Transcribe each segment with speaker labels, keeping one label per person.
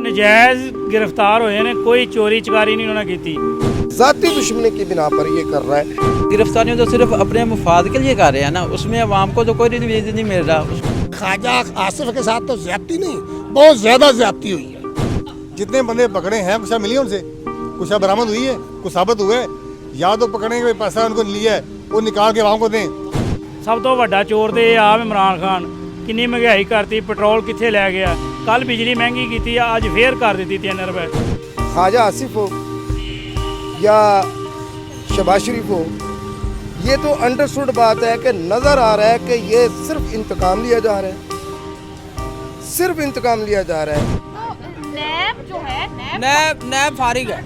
Speaker 1: नजायज़ गिरफ्तार हुए ने, कोई चोरी चकारी नहीं उन्होंने की।
Speaker 2: ज़ाती दुश्मनी की बिना पर ये कर रहा है।
Speaker 3: गिरफ्तारियां तो सिर्फ अपने मुफाद के लिए कर रहे हैं ना, उसमें अवाम को तो कोई रिलीज नहीं मिल रहा।
Speaker 4: ख्वाजा आसिफ के साथ तो ज्यादती नहीं, बहुत ज्यादा ज्यादती हुई है।
Speaker 5: जितने बंदे पकड़े हैं कुछ मिली उनसे, कुछ बरामद हुई है, कुछ साबित हुए, या तो पकड़ेंगे पैसा उनको लिया है वो निकाल के अवाम को दें।
Speaker 1: सब तो वड्डा चोर तो आप इमरान खान, कितनी महंगाई करती, पेट्रोल कितने लै गया, कल बिजली महंगी की, अज फिर कर दी 3 रुपए।
Speaker 2: ख्वाजा आसिफ हो या शहबाज शरीफ हो, ये तो अंडरस्टूड बात है कि नज़र आ रहा है कि ये सिर्फ इंतकाम लिया जा रहा है, सिर्फ इंतकाम लिया जा रहा है।
Speaker 6: तो नैब जो है
Speaker 3: नैब फारिग है,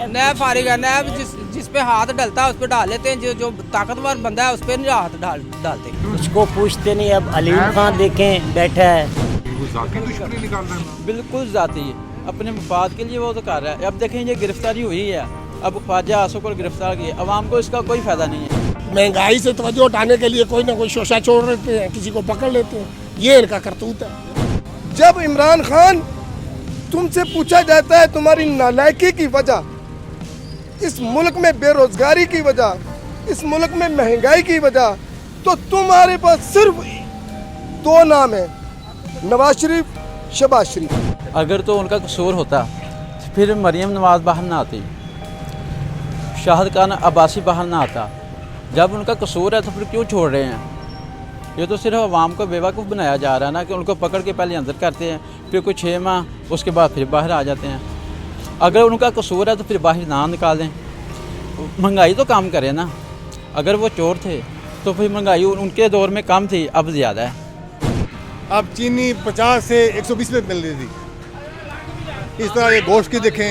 Speaker 3: नैब फारिग है। नैब जिस पे हाथ डलता है उस पे डाल लेते हैं, जो ताकतवर बंदा है उस पे नहीं हाथ डालते।
Speaker 7: उसको पूछते नहीं। अब अलीम खान देखें बैठा है,
Speaker 5: दुश्मनी निकाल रहे हैं।
Speaker 3: बिल्कुल जाती है, अपने मुफाद के लिए वो तो कर रहा है। अब देखें ये गिरफ्तारी हुई है, अब ख्वाजा आसिफ को गिरफ्तार किया, अवाम को इसका कोई फायदा नहीं है।
Speaker 4: महंगाई से तवज्जो उठाने के लिए कोई ना कोई शोशा छोड़ लेते हैं, किसी को पकड़ लेते हैं, ये इनका करतूत है।
Speaker 2: जब इमरान खान तुमसे पूछा जाता है तुम्हारी नालायकी की वजह, इस मुल्क में बेरोजगारी की वजह, इस मुल्क में महंगाई की वजह, तो तुम्हारे पास सिर्फ 2 नाम है, नवाज शरीफ, शहबाज शरीफ।
Speaker 3: अगर तो उनका कसूर होता फिर मरियम नवाज बाहर ना आती, शाहिद खान अब्बासी बाहर ना आता। जब उनका कसूर है तो फिर क्यों छोड़ रहे हैं? ये तो सिर्फ अवाम को बेवकूफ़ बनाया जा रहा है ना, कि उनको पकड़ के पहले अंदर करते हैं, फिर कुछ 6 माह उसके बाद फिर बाहर आ जाते हैं। अगर उनका कसूर है तो फिर बाहर ना निकालें, महंगाई तो कम करें ना। अगर वो चोर थे तो फिर महंगाई उनके दौर में कम थी, अब ज़्यादा है।
Speaker 5: अब चीनी 50 से 120 में मिल रही थी। इस तरह ये गोश्त की देखें,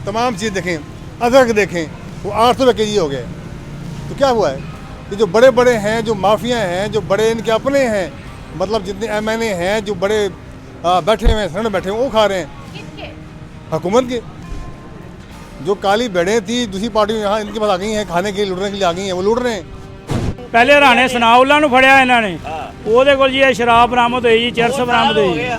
Speaker 5: तमाम चीज़ देखें, अदरक देखें, वो 800 रुपये के जी हो गए। तो क्या हुआ है कि जो बड़े बड़े हैं, जो माफिया हैं, जो बड़े इनके अपने हैं, मतलब जितने MNA हैं जो बड़े बैठे हुए हैं, सड़क बैठे हुए, वो खा रहे हैं हुकूमत के। जो काली भेड़ें थी दूसरी पार्टी यहाँ इनके पास आ गई हैं, खाने के लिए लूटने के लिए आ गई हैं, वो लूट रहे हैं।
Speaker 1: पहले हरियाणे सनाउल्ला ਨੂੰ ਫੜਿਆ ਇਹਨਾਂ ਨੇ, ਉਹਦੇ ਕੋਲ ਜੀ ਇਹ ਸ਼ਰਾਬ ਬਰਾਮਦ ਹੋਈ ਜੀ, ਚਰਸ ਬਰਾਮਦ ਹੋਈ,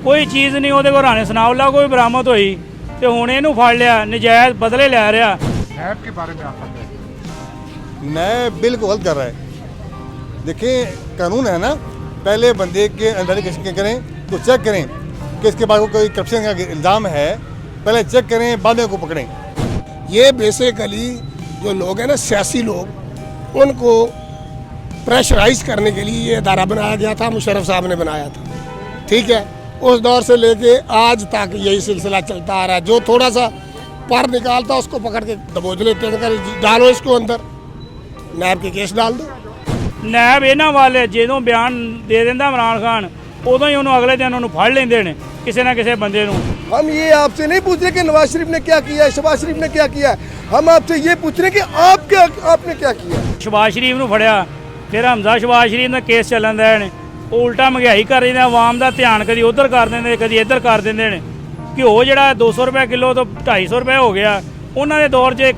Speaker 1: ਕੋਈ ਚੀਜ਼ ਨਹੀਂ ਉਹਦੇ ਕੋਲ ਹਰਿਆਣੇ ਸਨਾਉल्ला ਕੋਈ ਬਰਾਮਦ ਹੋਈ, ਤੇ ਹੁਣ ਇਹਨੂੰ ਫੜ ਲਿਆ, ਨਜਾਇਜ਼ ਬਦਲੇ ਲੈ ਰਿਹਾ।
Speaker 5: नैब के बारे में आप बताएं। नैब बिल्कुल गलत कर रहा है। देखिए कानून है ना, पहले बंदे के अंदर करें तो चेक करें कि इसके बाद कोई करप्शन का इल्ज़ाम है, पहले चेक करें, बाद में को पकड़ें।
Speaker 4: ये बेसिकली जो लोग हैं ना, सियासी लोग, उनको प्रेशराइज करने के लिए ये अदारा बनाया गया था, मुशर्रफ साहब ने बनाया था, ठीक है। उस दौर से लेके आज तक यही सिलसिला चलता आ रहा है। जो थोड़ा सा पर निकालता उसको पकड़ के दबोच लेते हैं, डालो इसको अंदर, नैब के केस डाल दो।
Speaker 1: ਨੈਬ ਇਹਨਾਂ ਵਾਲੇ ਜਦੋਂ ਬਿਆਨ ਦੇ ਦਿੰਦਾ ਇਮਰਾਨ ਖਾਨ, ਉਦੋਂ ਹੀ ਉਹਨੂੰ अगले दिन ਉਹਨੂੰ ਫੜ ਲੈਂਦੇ ਨੇ, ਕਿਸੇ ਨਾ ਕਿਸੇ ਬੰਦੇ ਨੂੰ।
Speaker 2: हम ये आपसे नहीं पूछ रहे कि नवाज शरीफ ने क्या किया है, शहबाज शरीफ ने क्या किया है, हम आपसे ये पूछ रहे हैं कि आपने क्या किया है।
Speaker 1: ਸ਼ਹਬਾਜ਼ ਸ਼ਰੀਫ ਨੂੰ ਫੜਿਆ, ਫਿਰ ਹਮਜ਼ਾ ਸ਼ਹਬਾਜ਼ ਸ਼ਰੀਫ ਦਾ ਕੇਸ ਚੱਲਣ ਦਾ ਨੇ, ਉਹ ਉਲਟਾ ਮਹਿੰਗਾਈ ਕਰ ਰਹੇ ਨੇ, ਆਵਾਮ ਦਾ ਧਿਆਨ ਕਦੀ ਉਧਰ ਕਰ ਦਿੰਦੇ ਨੇ, ਕਦੀ ਇੱਧਰ ਕਰ ਦਿੰਦੇ ਨੇ। ਘਿਓ ਜਿਹੜਾ 200 ਰੁਪਏ ਕਿਲੋ ਤੋਂ 250 ਰੁਪਏ ਹੋ ਗਿਆ, ਉਹਨਾਂ ਦੇ ਦੌਰ 'ਚ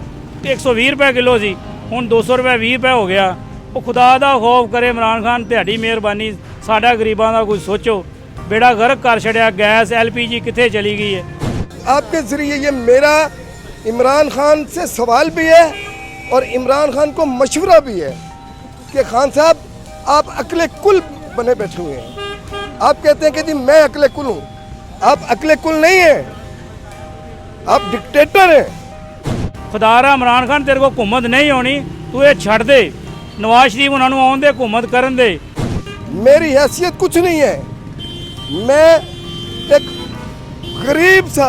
Speaker 1: 120 ਰੁਪਏ ਕਿਲੋ ਸੀ, ਹੁਣ 200 ਰੁਪਏ 20 ਰੁਪਏ ਹੋ ਗਿਆ। ਉਹ ਖੁਦਾ ਦਾ ਖੌਫ ਕਰੇ ਇਮਰਾਨ ਖਾਨ, ਤੁਹਾਡੀ ਮਿਹਰਬਾਨੀ, ਸਾਡਾ ਗਰੀਬਾਂ ਦਾ ਕੁਝ ਸੋਚੋ। बेड़ा गर्क कर छड़िया, गैस LPG कितने चली गई है।
Speaker 2: आपके ज़रिए ये मेरा इमरान खान से सवाल भी है और इमरान खान को मशवरा भी है कि खान साहब आप अकले कुल बने बैठे हुए हैं। आप कहते हैं कि जी मैं अकले कुल हूँ, आप अकले कुल नहीं हैं, आप डिक्टेटर हैं।
Speaker 1: खुदारा इमरान खान तेरे को हुकूमत नहीं होनी, तू ये छड़ दे, नवाज शरीफ उन्होंने आउन दे, हुकूमत करन दे।
Speaker 2: मेरी हैसियत कुछ नहीं है, मैं एक गरीब सा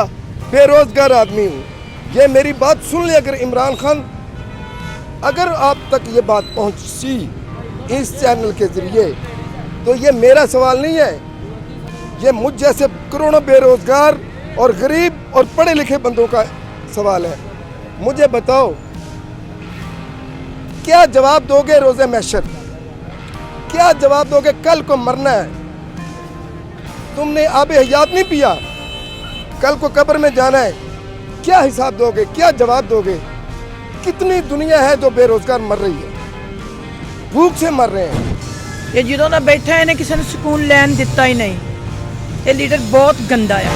Speaker 2: बेरोजगार आदमी हूँ। ये मेरी बात सुन ले, अगर इमरान खान, अगर आप तक ये बात पहुँची इस चैनल के ज़रिए, तो ये मेरा सवाल नहीं है, ये मुझ जैसे करोड़ों बेरोजगार और गरीब और पढ़े लिखे बंदों का सवाल है। मुझे बताओ क्या जवाब दोगे रोज़े महशर, क्या जवाब दोगे? कल को मरना है, तुमने आब हयात नहीं पिया, कल को कब्र में जाना है, क्या हिसाब दोगे, क्या जवाब दोगे? कितनी दुनिया है जो बेरोजगार मर रही है, भूख से मर रहे हैं।
Speaker 8: ये ਜਦੋਂ ਦਾ ਬੈਠਾ ਇਹਨੇ ਕਿਸੇ ਨੂੰ ਸਕੂਨ ਲੈਣ ਦਿੱਤਾ ਹੀ ਨਹੀਂ। ਇਹ ਲੀਡਰ ਬਹੁਤ ਗੰਦਾ ਆ।